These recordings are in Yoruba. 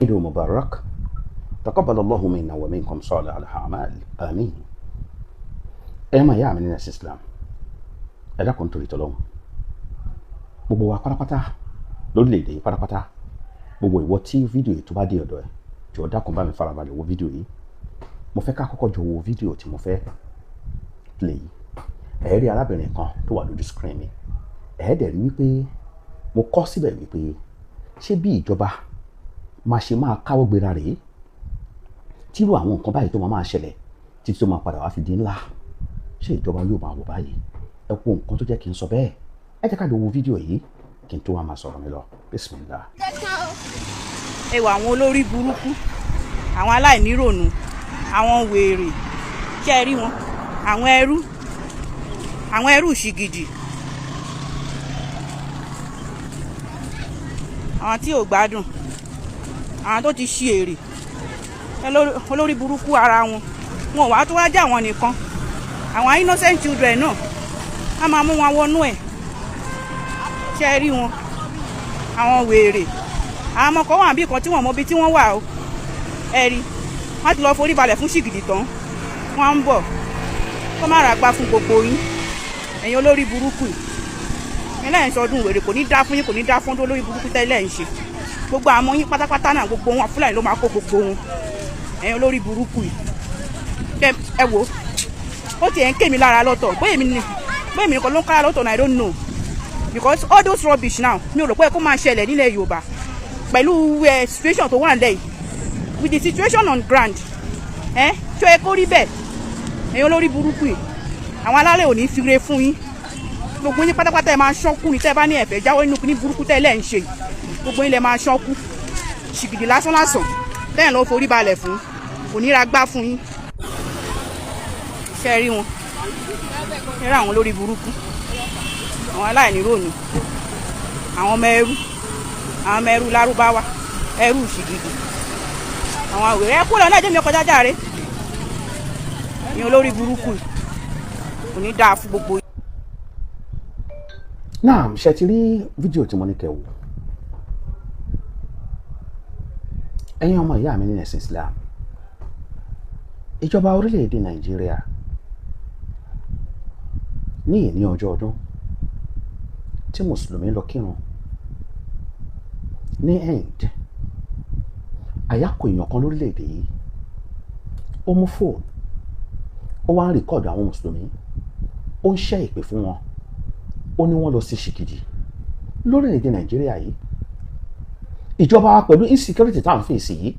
عيد مبارك تقبل الله منا ومنكم صالح الأعمال آمين. ẹ máa yá mi nínú ẹ̀sìn Islam, ẹ dákun torí t'Ọlọ́run, gbogbo wa pátápátá lórílẹ̀-èdè yìí pátápátá, gbogbo ìwọ tí fídíò yìí tó bá dé ọ̀dọ̀ ẹ̀ jọ̀ọ́ dákun bá mi farabalẹ̀ wo fídíò yìí. Mo fẹ́ ká kọ́kọ́ jọ wo fídíò tí mo fẹ́ play yìí. Ẹ rí arábìnrin kan tó wà lójú screen mi, ẹ dẹ̀ rí wípé mo kọ síbẹ̀ wípé ṣé bí ìjọba máa ṣe máa káwọ́ gbéra rèé tírú àwọn nǹkan báyìí tó máa ṣẹlẹ̀ títí tó máa padà wá fi di ńlá, ṣé ìjọba yóò máa wò báyìí? Ẹ wo nǹkan tó jẹ́ kí n sọ bẹ́ẹ̀, ẹ jẹ́ ká lọ wo fídíò yìí kí n tó wá máa sọ̀rọ̀ mi lọ. Bismillah. Ẹ wà àwọn olórí burúkú, àwọn aláìníròònú, àwọn wèrè, ṣé ẹ rí wọn? Àwọn ẹrú ṣìgìdì, àwọn tí ò gbádùn, àwọn tó ti ṣí èrè, olórí burúkú ara wọn ò wá tó wá jà wọn nìkan, àwọn innocent children náà a máa mú wọn wọnú ẹ̀, ṣé ẹ rí wọn? Àwọn wèrè, àwọn ọmọ kan wà bí kan tí wọ́n mọ bí tí wọ́n wà o, ẹ rí wọ́n ti lọ forí balẹ̀ fún ṣìgìdì tán, wọ́n ń bọ̀ kó má ra gbá fún gbogbo yín, ẹ̀yin olórí burúkú yìí. Ilé ń sọdún wèrè, kò ní dá fún yín, kò ní dá fún olórí burúkú tẹ́lẹ̀ ń ṣe. Gbogbo àwọn yín pátápátá náà, gbogbo wọn Fúlàní ló máa kó gbogbo wọn, ẹ̀yin olórí burúkú yìí. Ẹ wò ó tiẹ̀ ń ké mi lára lọ́tọ̀, bóyá èmi nìkan ló ń kára lọ́tọ̀ náà, I don't know, because all those rubbish now mi ò rò pé kó máa ṣẹlẹ̀ nílẹ̀ Yorùbá pẹ̀lú situation tó wà nílẹ̀ yìí, with the situation on ground, tó yẹ kó rí bẹ́ẹ̀, ẹ̀yin olórí burúkú yìí. Àwọn alálẹ̀ ò ní fire fún yín, gbogbo yín pátápátá ẹ máa ṣánkú ní tẹ́ bá ní ẹ̀fẹ̀ jáwọ́ nínú ní burúkú tẹ́lẹ̀ ń ṣe, gbogbo yín lẹ máa ṣánkú, ṣìgìdì lásán tẹ́yìn ló forí balẹ̀ fún, kò ní ra gbá fún yín. Ṣé ẹ rí wọn? Ẹ rí àwọn olórí burúkú, àwọn aláìníròònú, àwọn ọmọ ẹrú lárúbáwá, ẹrú ṣìgìdì, àwọn àwèrè. Ẹ kú lọ náà jẹ́ mi ọkọ̀ jájá rẹ̀, ní olórí burúkú kò ní dáa fún gbogbo. Náà ṣe ti rí fídíò tí mo ní kẹ́ wò. Ẹ̀yin ọmọ ìyá mi nínú ẹ̀sìn Islam, ìjọba orílẹ̀-èdè Nàìjíríà ní ìní ọjọ́ ọdún tí mùsùlùmí lọ kírun ní end, àyákò èèyàn kan lórílẹ̀-èdè yìí ó mú fóònù, ó wá ń rìkọ́ọ̀dù àwọn mùsùlùmí, ó ń ṣẹ́ ìpè fún wọn, ó ní wọ́n lọ sí ṣìgìdì lórílẹ̀-èdè Nàìjíríà yìí. Ìjọba wa pẹ̀lú insecurity tá à ń fèsì yìí,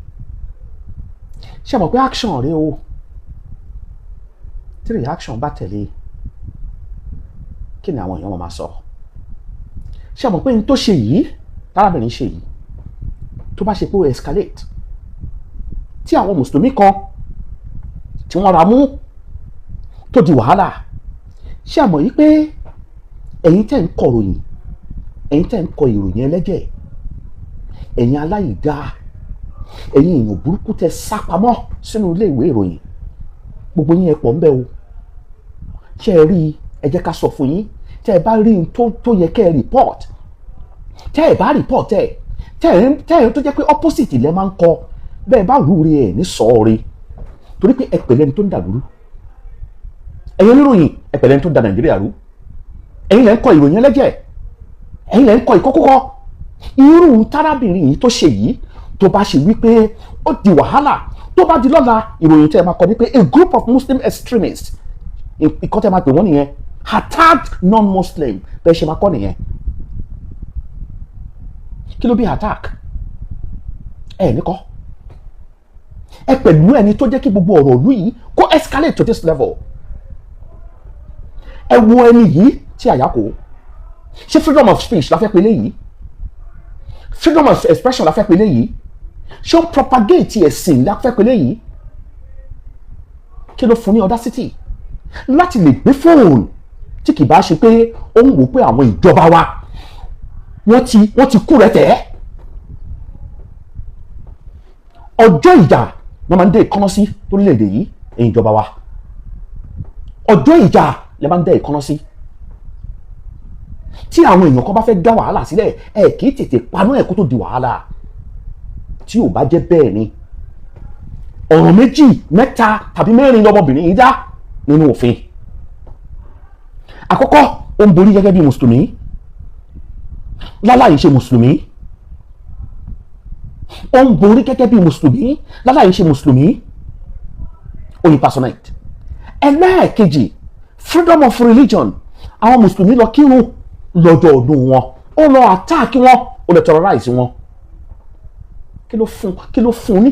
ṣe mọ̀ pé action rèé o, tí reaction bá tẹ̀lé kí ni àwọn èèyàn máa sọ? Ṣe mọ̀ pé n tó ṣe yìí, tárábìnrin ṣe yìí, tó bá ṣe pé ó escalate, tí àwọn mùsùlùmí kan tí wọ́n ra mú tó di wàhálà, ṣe mọ̀ yìí pé ẹ̀yin tẹ́ ń kọ ìròyìn, ẹ̀yin tẹ́ ń kọ ìròyìn ẹlẹ́jẹ̀, ẹ̀yin aláìdá, ẹ̀yin èèyàn burúkú tẹ́ sápamọ́ sínú ilé ìwé ìròyìn, gbogbo yín ẹ pọ̀ ńbẹ̀ o. Ṣé ẹ rí, ẹ jẹ́ ká sọ fún yín, tẹ́ ẹ bá rí n tó yẹ kẹ́ ẹ report, tẹ́ ẹ bá report tẹ́ ẹ tó jẹ́ pé opposite lẹ máa ń kọ, bẹ́ẹ̀ bá rúure ẹ̀ ní sọ́ọ̀rẹ́, torí pé ẹ pẹ̀lẹ́ ni tó ń dà lóru. Ẹ̀yin oníròyìn ẹ pẹ̀lẹ́ ni tó ń da Nàìjíríà rú, ẹ̀yin lẹ ń kọ ìròyìn ẹlẹ́jẹ̀, ẹ̀yin lẹ ń kọ ìkọ́kọ́kọ́. Irú tárábìnrin yìí tó ṣe yìí, tó bá ṣe wípé ó di wàhálà, tó bá di lọ́la, ìròyìn tẹ́ ẹ máa kọ ní pé a group of Muslim extremists, ìkọ́ tẹ́ ẹ máa pè wọ́n nìyẹn, attacked non-Muslim, bẹ́ẹ̀ ṣe máa kọ́ nìyẹn. Kí ló bí attack? Ẹ ní kọ́, ẹ pẹ̀lú ẹni tó jẹ́ kí gbogbo ọ̀rọ̀ ìlú yìí kó escalate to this level. Ẹ wo ẹni yìí tí àyákò, ṣé freedom of speech la fẹ́ pe léyìí? Freedom of expression la fẹ́ pe léyìí? Ṣé ó propagate ẹ̀sìn la fẹ́ pe léyìí? Kí ló fún ní audacity láti lè gbé fóònù tí kì bá ṣe pé ó ń wò pé àwọn ìjọba wa wọ́n ti kú rẹ̀ tẹ́? Ọjọ́ ìjà ló máa ń dé ìkọ́nà sí lórílẹ̀-èdè yìí, ẹ̀yin ìjọba wa. Ọjọ́ ìjà lè máa ń dé ìkọ́nà sí. Tí àwọn èèyàn kan bá fẹ́ dá wàhálà sílẹ̀, ẹ kì í tètè paná ẹ̀ kó tó di wàhálà. tí ò bá jẹ́ bẹ́ẹ̀ ni ọ̀ràn méjì mẹ́ta tàbí mẹ́rin lọ́mọbìnrin yìí dá nínú òfin. Àkọ́kọ́, ó ń borí gẹ́gẹ́ bí mùsùlùmí láláì ṣe mùsùlùmí. Ó ń borí gẹ́gẹ́ bí mùsùlùmí láláì ṣe mùsùlùmí. Ó ní personate. Ẹlẹ́ẹ̀kejì, freedom of religion. Àwọn mùsùlùmí lọ kírun lọ́jọ́ ọdún wọn, ó lọ attack wọn, ó lọ terrorize wọn. Kí ló fún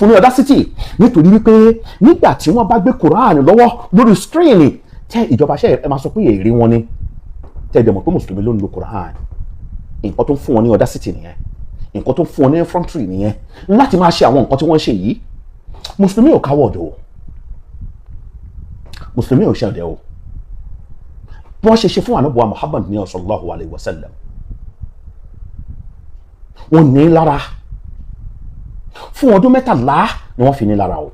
ní audacity? Nítorí wípé nígbà tí wọ́n bá gbé Quran lọ́wọ́ lórí screen tẹ́ ìjọba ṣe ẹ máa sọ pé èrè wọn ni tẹ́ ẹ dẹ̀ mọ̀ pé mùsùlùmí ló ń lo Quran. Nǹkan tó ń fún wọn ní audacity nìyẹn, nǹkan tó ń fún wọn ní effrontery nìyẹn láti máa ṣe àwọn nǹkan tí wọ́n ń ṣe yìí. Mùsùlùmí ò káwọ́ ọ̀dọ̀ o, mùsùlùmí ò ṣe ọ̀dẹ̀ o. Bí wọ́n ṣe fún ànábì wa Muhammad ní sallallahu alayhi wa sallam, wọ́n ní lára fún ọdún 13 ni wọ́n fi ní lára o.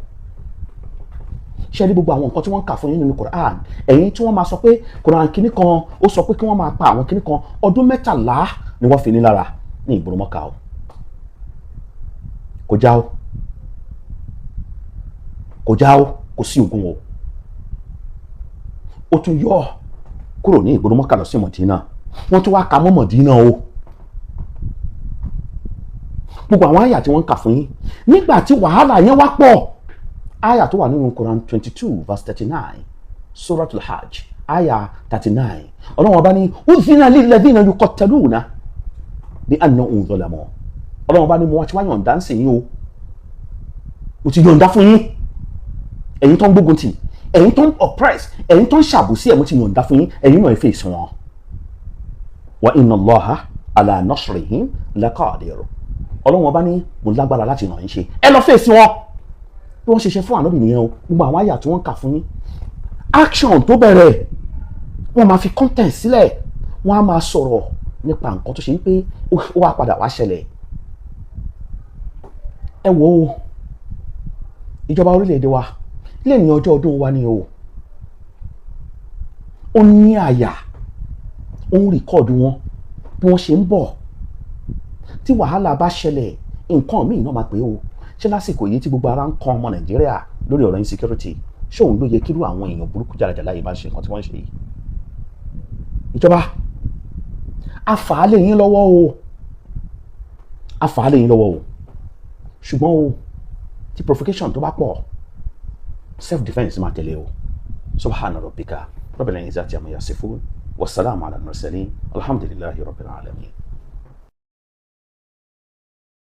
Ṣé rí gbogbo àwọn nǹkan tí wọ́n ń kà fún yín nínú Quran, ẹ̀yin tí wọ́n máa sọ pé Quran kìíní kan ó sọ pé kí wọ́n máa pa àwọn kìíní kan, ọdún 13 ni wọ́n fi ní lára ní ìgboro Mọ́kà o. Kò já o, kò sí ogun o. Ó tún yọ kúrò ní ìgboro Mọ́kà lọ sí Mọ̀dínà, wọ́n tún wá ka mọ́ Mọ̀dínà o. Gbogbo àwọn àyà tí wọ́n ń kà fún yín nígbà tí wàhálà yẹn wá pọ̀, àyà tó wà nínú Quran 22 verse 39 Suratul Hajj àyà 39, Ọlọ́run bá ní udhina lilladhina yuqattaluna bi annahum zalamu. Ọlọ́run bá ní mo wá ti wá yọ̀ǹda ń sìn yín o, mo ti yọ̀ǹda fún yín, ẹ̀yin tó ń gbógun tì, ẹ̀yin tó ń oppress, ẹ̀yin tó ń ṣàbùsí, mo ti yọ̀ǹda fún yín, ẹ̀yin náà ẹ fèsì wọn. Wa inna Allaha ala nasrihim laqadir. Ọlọ́run bá ní mo lágbára láti ràn yín ṣe, ẹ lọ fèsì wọn. Bí wọ́n ṣe fún ànábì nìyẹn o. Gbogbo àwọn àyà tí wọ́n kà fún yín, action tó bẹ̀rẹ̀, wọ́n máa fi content sílẹ̀, wọ́n á máa sọ̀rọ̀ nípa nǹkan tó ṣe wípé ó wá padà wá ṣẹlẹ̀. Ẹ wo ìjọba orílẹ̀-èdè wa lè ní ọjọ́ ọdún wa ni o, ó ní àyà, ó ń rìkọ́ọ̀dù wọn bí wọ́n ṣe ń bọ̀. Tí wàhálà bá ṣẹlẹ̀, nǹkan míì náà máa pè o. Ṣé lásìkò yìí tí gbogbo ara ń kan ọmọ Nàìjíríà lórí ọ̀rọ̀ insecurity, ṣé òun ló yẹ kírú àwọn èèyàn burúkú jàràjàrà yìí máa ṣe nǹkan tí wọ́n ń ṣe yìí? Ìjọba, a fà á lé yín lọ́wọ́ o, a fà á lé yín lọ́wọ́ o. Ṣùgbọ́n o, tí provocation tó bá pọ̀, self defence máa tẹ̀lé o. Subhana rabbika rabbil izzati amma yasifun, wassalamu ala al-mursalin, alhamdulillahi rabbil alamin.